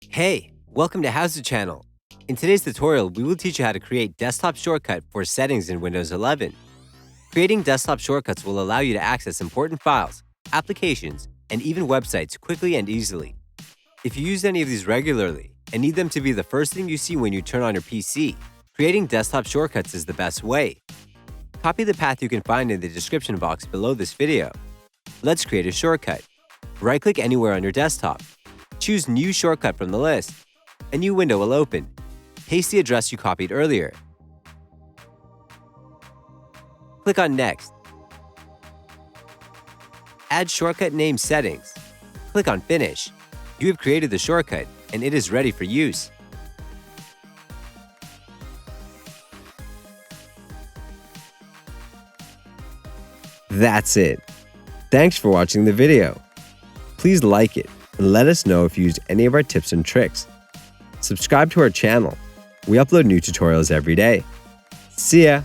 Hey, welcome to How's It Channel. In today's tutorial, we will teach you how to create desktop shortcut for settings in Windows 11. Creating desktop shortcuts will allow you to access important files, applications, and even websites quickly and easily. If you use any of these regularly and need them to be the first thing you see when you turn on your PC, creating desktop shortcuts is the best way. Copy the path you can find in the description box below this video. Let's create a shortcut. Right-click anywhere on your desktop. Choose New Shortcut from the list. A new window will open. Paste the address you copied earlier. Click on Next. Add shortcut name settings. Click on Finish. You have created the shortcut, and it is ready for use. That's it. Thanks for watching the video. Please like it and let us know if you used any of our tips and tricks. Subscribe to our channel. We upload new tutorials every day. See ya!